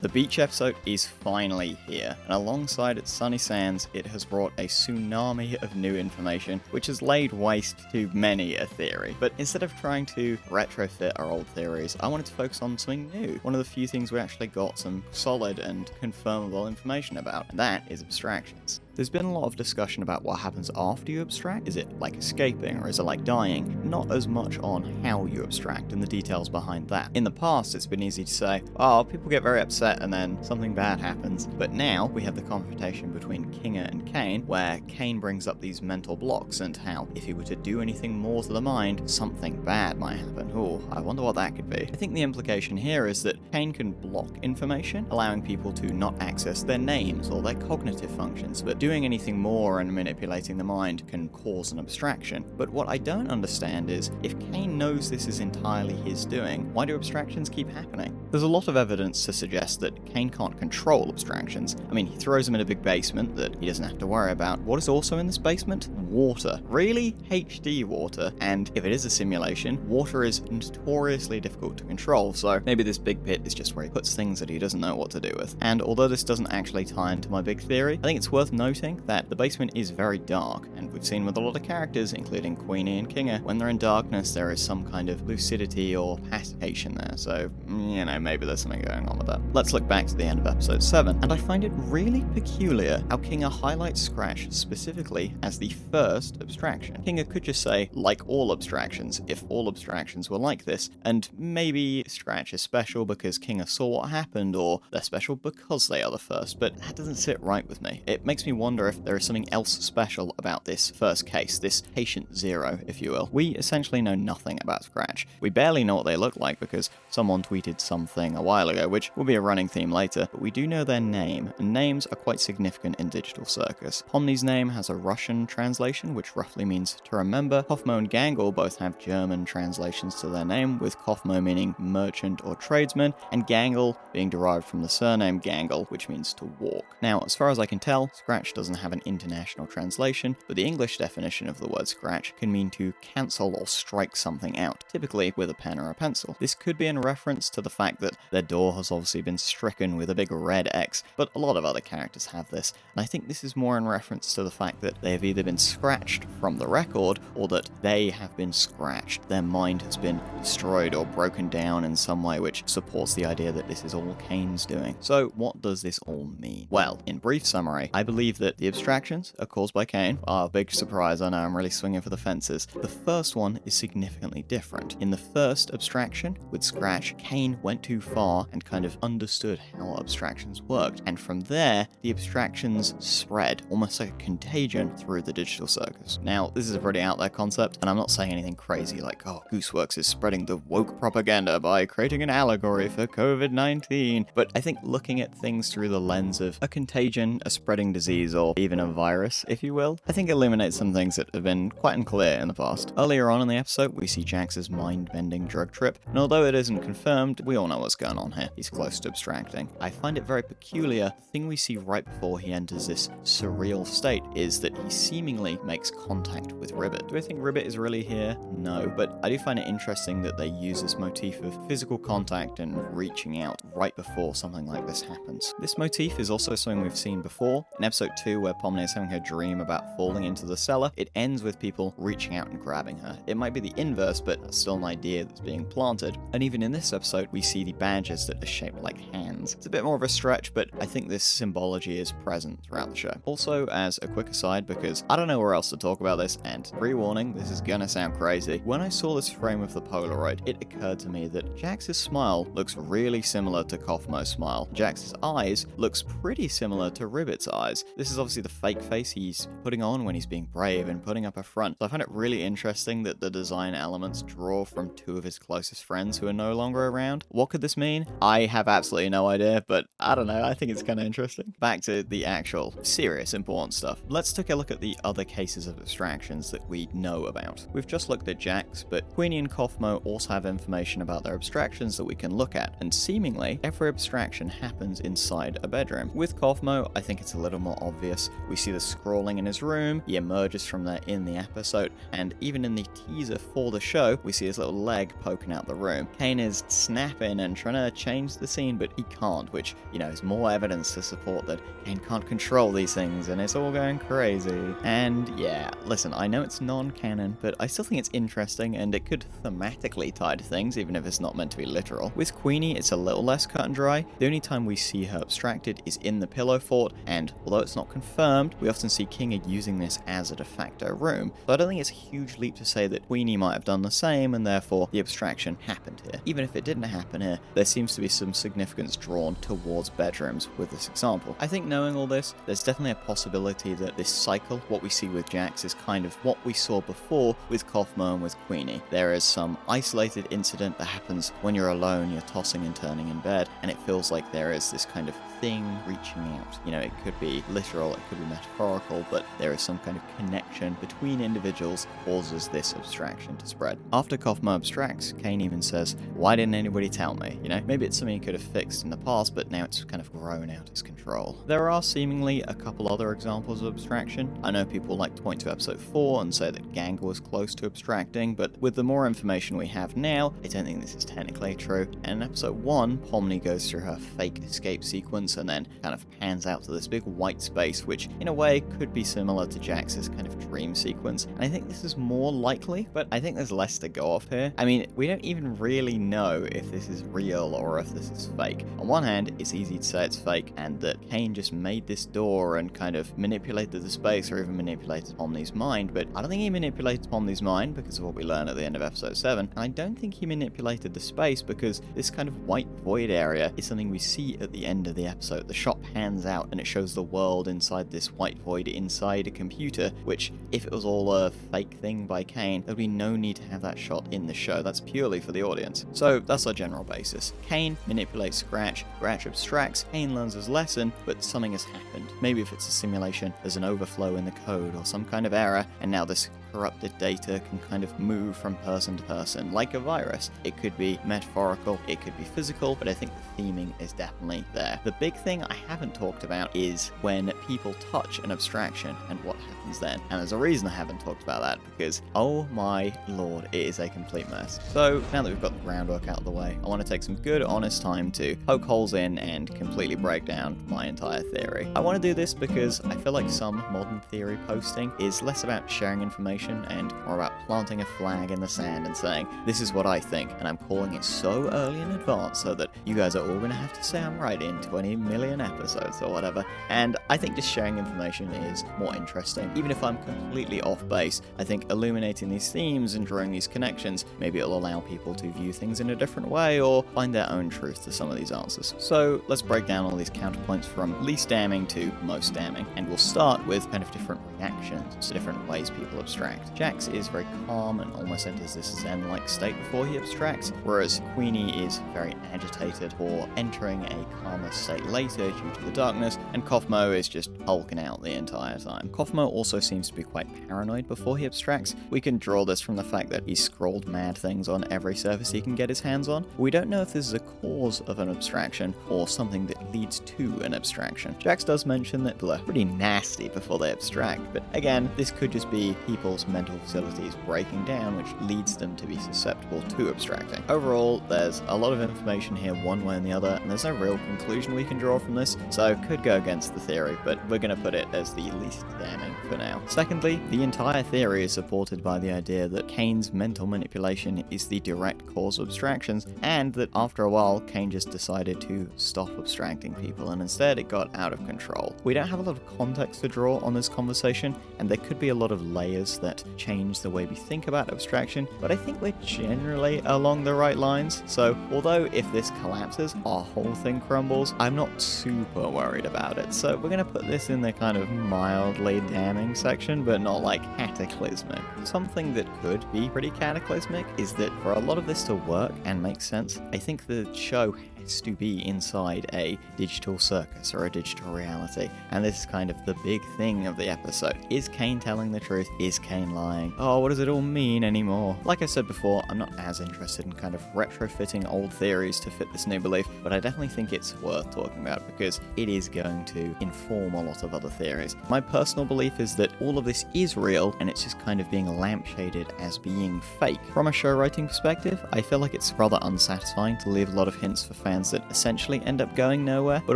The beach episode is finally here, and alongside its sunny sands, it has brought a tsunami of new information, which has laid waste to many a theory. But instead of trying to retrofit our old theories, I wanted to focus on something new. One of the few things we actually got some solid and confirmable information about, and that is abstractions. There's been a lot of discussion about what happens after you abstract. Is it like escaping, or is it like dying? Not as much on how you abstract and the details behind that. In the past, it's been easy to say, oh, people get very upset and then something bad happens. But now, we have the confrontation between Caine and Caine, where Caine brings up these mental blocks and how, if he were to do anything more to the mind, something bad might happen. Ooh, I wonder what that could be. I think the implication here is that Caine can block information, allowing people to not access their names or their cognitive functions, but doing anything more and manipulating the mind can cause an abstraction. But what I don't understand is, if Caine knows this is entirely his doing, why do abstractions keep happening? There's a lot of evidence to suggest that Caine can't control abstractions. I mean, he throws them in a big basement that he doesn't have to worry about. What is also in this basement? Water. Really? HD water. And if it is a simulation, water is notoriously difficult to control, so maybe this big pit is just where he puts things that he doesn't know what to do with. And although this doesn't actually tie into my big theory, I think it's worth noting that the basement is very dark, and we've seen with a lot of characters, including Queenie and Caine, when they're in darkness there is some kind of lucidity or pacification there, so, you know, maybe there's something going on with that. Let's look back to the end of episode 7, and I find it really peculiar how Caine highlights Scratch specifically as the first abstraction. Caine could just say, like all abstractions, if all abstractions were like this, and maybe Scratch is special because Caine saw what happened, or they're special because they are the first, but that doesn't sit right with me. It makes me wonder if there is something else special about this first case, this patient zero, if you will. We essentially know nothing about Scratch. We barely know what they look like because someone tweeted something a while ago, which will be a running theme later, but we do know their name, and names are quite significant in Digital Circus. Pomni's name has a Russian translation, which roughly means to remember. Kaufmo and Gangle both have German translations to their name, with Kaufmo meaning merchant or tradesman, and Gangle being derived from the surname Gangle, which means to walk. Now, as far as I can tell, Scratch doesn't have an international translation, but the English definition of the word scratch can mean to cancel or strike something out, typically with a pen or a pencil. This could be in reference to the fact that their door has obviously been stricken with a big red X, but a lot of other characters have this, and I think this is more in reference to the fact that they have either been scratched from the record, or that they have been scratched. Their mind has been destroyed or broken down in some way, which supports the idea that this is all Caine's doing. So what does this all mean? Well, in brief summary, I believe that the abstractions are caused by Caine. Big surprise, I know I'm really swinging for the fences. The first one is significantly different. In the first abstraction, with Scratch, Caine went too far and kind of understood how abstractions worked, and from there, the abstractions spread, almost like a contagion, through the Digital Circus. Now, this is a pretty out there concept, and I'm not saying anything crazy like, oh, Gooseworx is spreading the woke propaganda by creating an allegory for COVID-19, but I think looking at things through the lens of a contagion, a spreading disease, or even a virus, if you will, I think illuminates some things that have been quite unclear in the past. Earlier on in the episode, we see Jax's mind-bending drug trip, and although it isn't confirmed, we all know what's going on here. He's close to abstracting. I find it very peculiar. The thing we see right before he enters this surreal state is that he seemingly makes contact with Ribbit. Do I think Ribbit is really here? No, but I do find it interesting that they use this motif of physical contact and reaching out right before something like this happens. This motif is also something we've seen before. In episode 2, where Pomni is having her dream about falling into the cellar, it ends with people reaching out and grabbing her. It might be the inverse, but that's still an idea that's being planted. And even in this episode, we see the badges that are shaped like hands. It's a bit more of a stretch, but I think this symbology is present throughout the show. Also, as a quick aside, because I don't know where else to talk about this, and pre-warning, this is gonna sound crazy, when I saw this frame of the Polaroid, it occurred to me that Jax's smile looks really similar to Kaufmo's smile. Jax's eyes looks pretty similar to Ribbit's eyes. This is obviously the fake face he's putting on when he's being brave and putting up a front. So I find it really interesting that the design elements draw from two of his closest friends who are no longer around. What could this mean? I have absolutely no idea, but I don't know, I think it's kind of interesting. Back to the actual serious important stuff. Let's take a look at the other cases of abstractions that we know about. We've just looked at Jax, but Queenie and Kaufmo also have information about their abstractions that we can look at, and seemingly every abstraction happens inside a bedroom. With Kaufmo, I think it's a little more obvious obvious. We see the scrawling in his room, he emerges from there in the episode, and even in the teaser for the show, we see his little leg poking out the room. Caine is snapping and trying to change the scene, but he can't, which, is more evidence to support that Caine can't control these things, and it's all going crazy. And yeah, listen, I know it's non-canon, but I still think it's interesting, and it could thematically tie to things, even if it's not meant to be literal. With Queenie, it's a little less cut and dry. The only time we see her abstracted is in the pillow fort, and although it's not confirmed, we often see King using this as a de facto room. So I don't think it's a huge leap to say that Queenie might have done the same, and therefore the abstraction happened here. Even if it didn't happen here, there seems to be some significance drawn towards bedrooms with this example. I think knowing all this, there's definitely a possibility that this cycle, what we see with Jax, is kind of what we saw before with Kaufmo and with Queenie. There is some isolated incident that happens when you're alone, you're tossing and turning in bed, and it feels like there is this kind of thing reaching out. It could be literal, it could be metaphorical, but there is some kind of connection between individuals that causes this abstraction to spread. After Kaufmo abstracts, Caine even says, "Why didn't anybody tell me?" Maybe it's something he could have fixed in the past, but now it's kind of grown out of his control. There are seemingly a couple other examples of abstraction. I know people like to point to episode 4 and say that Ganga was close to abstracting, but with the more information we have now, I don't think this is technically true. And in episode 1, Pomni goes through her fake escape sequence and then kind of pans out to this big white space, which in a way could be similar to Jax's kind of dream sequence. And I think this is more likely, but I think there's less to go off here. I mean, we don't even really know if this is real or if this is fake. On one hand, it's easy to say it's fake and that Caine just made this door and kind of manipulated the space or even manipulated Pomni's mind, but I don't think he manipulated Pomni's mind because of what we learn at the end of episode 7, and I don't think he manipulated the space because this kind of white void area is something we see at the end of the episode. The shot pans out and it shows the world inside this white void inside a computer, which if it was all a fake thing by Caine, there'd be no need to have that shot in the show. That's purely for the audience. So that's our general basis. Caine manipulates Scratch abstracts, Caine learns his lesson, but something has happened. Maybe if it's a simulation, there's an overflow in the code or some kind of error, and now this corrupted data can kind of move from person to person, like a virus. It could be metaphorical, it could be physical, but I think the theming is definitely there. The big thing I haven't talked about is when people touch an abstraction and what happens then. And there's a reason I haven't talked about that, because oh my lord, it is a complete mess. So now that we've got the groundwork out of the way, I want to take some good honest time to poke holes in and completely break down my entire theory. I want to do this because I feel like some modern theory posting is less about sharing information and more about planting a flag in the sand and saying, this is what I think, and I'm calling it so early in advance so that you guys are all going to have to say I'm right in 20 million episodes or whatever. And I think just sharing information is more interesting. Even if I'm completely off base, I think illuminating these themes and drawing these connections, maybe it'll allow people to view things in a different way or find their own truth to some of these answers. So let's break down all these counterpoints from least damning to most damning, and we'll start with kind of different reactions to different ways people abstract. Jax is very calm and almost enters this zen-like state before he abstracts, whereas Queenie is very agitated or entering a calmer state later due to the darkness, and Kaufmo is just hulking out the entire time. Kaufmo also seems to be quite paranoid before he abstracts. We can draw this from the fact that he's scrawled mad things on every surface he can get his hands on. We don't know if this is a cause of an abstraction or something that leads to an abstraction. Jax does mention that people are pretty nasty before they abstract, but again, this could just be people's mental facilities breaking down, which leads them to be susceptible to abstracting. Overall, there's a lot of information here one way and the other, and there's no real conclusion we can draw from this, so could go against the theory, but we're going to put it as the least damning for now. Secondly, the entire theory is supported by the idea that Caine's mental manipulation is the direct cause of abstractions, and that after a while, Caine just decided to stop abstracting people, and instead it got out of control. We don't have a lot of context to draw on this conversation, and there could be a lot of layers that change the way we think about abstraction, but I think we're generally along the right lines. So although if this collapses, our whole thing crumbles, I'm not super worried about it. So we're going to put this in the kind of mildly damning section, but not like cataclysmic. Something that could be pretty cataclysmic is that for a lot of this to work and make sense, I think the show has to be inside a digital circus or a digital reality. And this is kind of the big thing of the episode. Is Caine telling the truth? Is Caine lying? Oh, what does it all mean anymore? Like I said before, I'm not as interested in kind of retrofitting old theories to fit this new belief, but I definitely think it's worth talking about because it is going to inform a lot of other theories. My personal belief is that all of this is real and it's just kind of being lampshaded as being fake. From a show writing perspective, I feel like it's rather unsatisfying to leave a lot of hints for fans that essentially end up going nowhere, but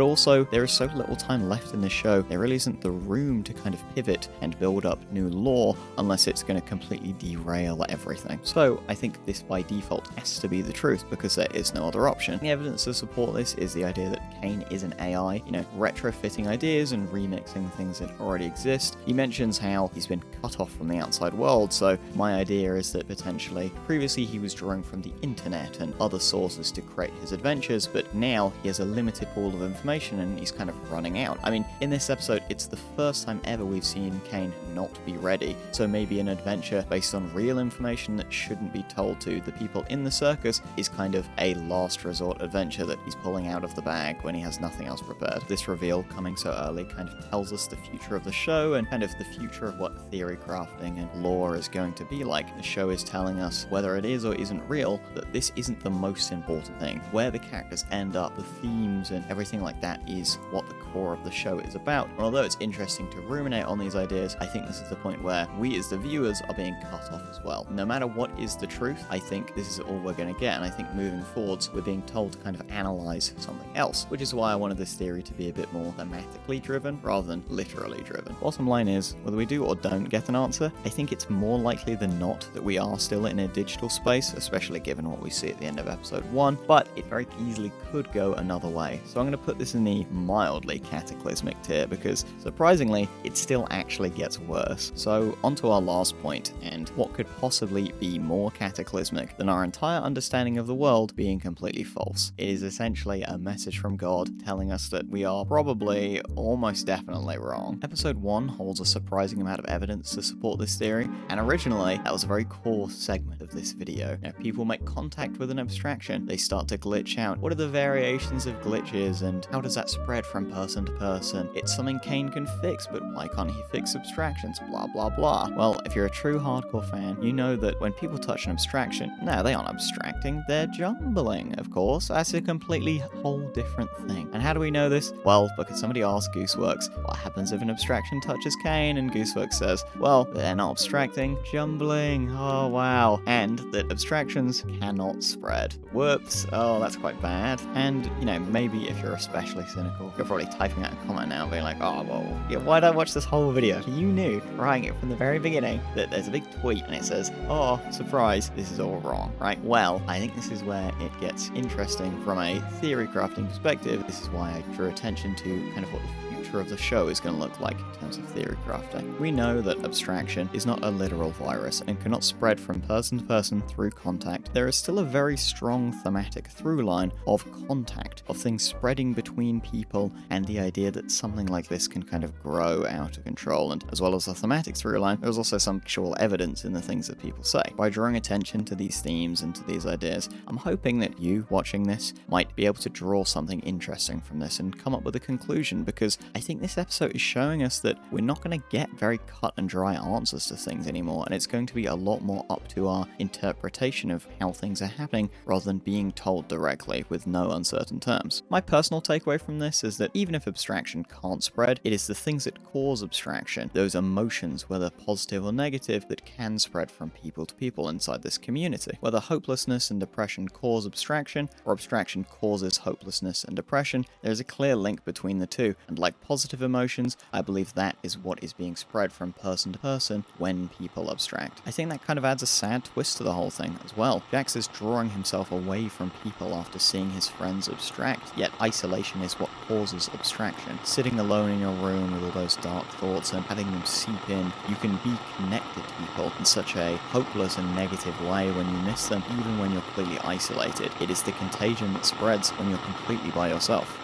also there is so little time left in the show, there really isn't the room to kind of pivot and build up new lore unless it's going to completely derail everything. So I think this by default has to be the truth because there is no other option. The evidence to support this is the idea that Caine is an AI, retrofitting ideas and remixing things that already exist. He mentions how he's been cut off from the outside world, so my idea is that potentially previously he was drawing from the internet and other sources to create his adventures, but now he has a limited pool of information and he's kind of running out. I mean, in this episode, it's the first time ever we've seen Caine not be ready, so maybe an adventure based on real information that shouldn't be told to the people in the circus is kind of a last resort adventure that he's pulling out of the bag when he has nothing else prepared. This reveal coming so early kind of tells us the future of the show and kind of the future of what theory crafting and lore is going to be like. The show is telling us, whether it is or isn't real, that this isn't the most important thing. Where the characters end up, the themes and everything like that is what the core of the show is about. And although it's interesting to ruminate on these ideas, I think this is the point where we as the viewers are being cut off as well. No matter what is the truth, I think this is all we're going to get, and I think moving forwards we're being told to kind of analyze something else, which is why I wanted this theory to be a bit more thematically driven rather than literally driven. Bottom line is, whether we do or don't get an answer, I think it's more likely than not that we are still in a digital space, especially given what we see at the end of episode 1, but it very easily could go another way. So I'm going to put this in the mildly cataclysmic tier because, surprisingly, it still actually gets worse. So onto our last point, and what could possibly be more cataclysmic than our entire understanding of the world being completely false. It is essentially a message from God telling us that we are probably, almost definitely wrong. Episode 1 holds a surprising amount of evidence to support this theory, and originally that was a very core segment of this video. People make contact with an abstraction, they start to glitch out. What are the variations of glitches and how does that spread from person to person? It's something Caine can fix, but why can't he fix abstractions? Blah blah blah. Well, if you're a true hardcore fan, you know that when people touch an abstraction, no, they aren't abstracting, they're jumbling, of course. That's a completely whole different thing. And how do we know this? Well, because somebody asked Gooseworx, what happens if an abstraction touches Caine? And Gooseworx says, well, they're not abstracting, jumbling. Oh wow. And that abstractions cannot spread. Whoops. Oh, that's quite bad. And, maybe if you're especially cynical, you're probably typing out a comment now being like, oh, well, yeah, why'd I watch this whole video? You knew, writing it from the very beginning, that there's a big tweet and it says, oh, surprise, this is all wrong, right? Well, I think this is where it gets interesting from a theory crafting perspective. This is why I drew attention to kind of what the future of the show is going to look like in terms of theory crafting. We know that abstraction is not a literal virus and cannot spread from person to person through contact. There is still a very strong thematic through line of contact, of things spreading between people, and the idea that something like this can kind of grow out of control. And as well as the thematic through line, there's also some actual evidence in the things that people say. By drawing attention to these themes and to these ideas, I'm hoping that you watching this might be able to draw something interesting from this and come up with a conclusion, because I think this episode is showing us that we're not going to get very cut and dry answers to things anymore, and it's going to be a lot more up to our interpretation of how things are happening rather than being told directly with no uncertain terms. My personal takeaway from this is that even if abstraction can't spread, it is the things that cause abstraction, those emotions, whether positive or negative, that can spread from people to people inside this community. Whether hopelessness and depression cause abstraction, or abstraction causes hopelessness and depression, there is a clear link between the two, and like positive emotions, I believe that is what is being spread from person to person when people abstract. I think that kind of adds a sad twist to the whole thing as well. Jax is drawing himself away from people after seeing his friends abstract, yet isolation is what causes abstraction. Sitting alone in your room with all those dark thoughts and having them seep in, you can be connected to people in such a hopeless and negative way when you miss them, even when you're completely isolated. It is the contagion that spreads when you're completely by yourself.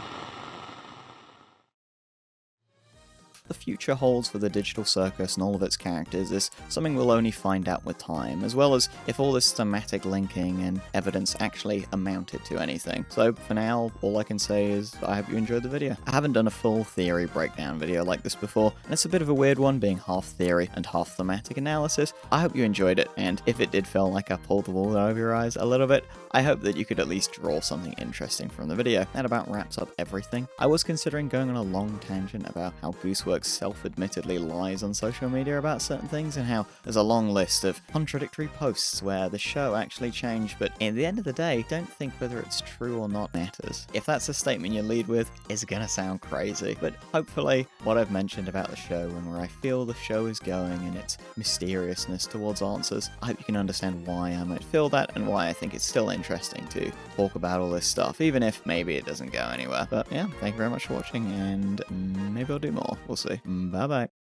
the future holds for the Digital Circus and all of its characters is something we'll only find out with time, as well as if all this thematic linking and evidence actually amounted to anything. So for now, all I can say is I hope you enjoyed the video. I haven't done a full theory breakdown video like this before, and it's a bit of a weird one, being half theory and half thematic analysis. I hope you enjoyed it, and if it did feel like I pulled the wool over your eyes a little bit, I hope that you could at least draw something interesting from the video. That about wraps up everything. I was considering going on a long tangent about how Gooseworx self-admittedly lies on social media about certain things, and how there's a long list of contradictory posts where the show actually changed, but in the end of the day, don't think whether it's true or not matters. If that's a statement you lead with, it's gonna sound crazy, but hopefully what I've mentioned about the show and where I feel the show is going and its mysteriousness towards answers, I hope you can understand why I might feel that and why I think it's still interesting to talk about all this stuff, even if maybe it doesn't go anywhere. But yeah, thank you very much for watching, and maybe I'll do more. We'll see. Bye bye.